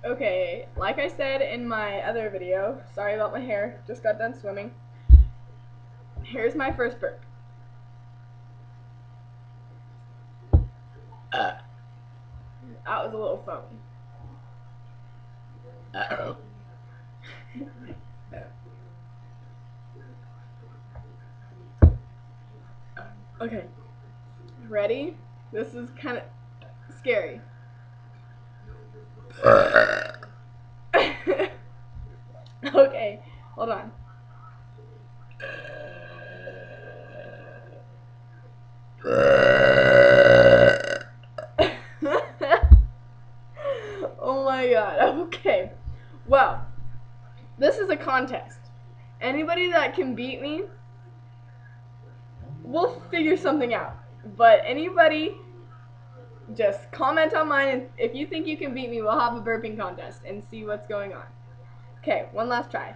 Okay, like I said in my other video, sorry about my hair, just got done swimming. Here's my first burp. That was a little foamy. Uh-oh. Okay, ready? This is kind of scary. Okay, hold on. Oh my god, okay. Well, this is a contest. Anybody that can beat me, we'll figure something out. But anybody, just comment on mine, and if you think you can beat me, we'll have a burping contest and see what's going on. Okay, one last try.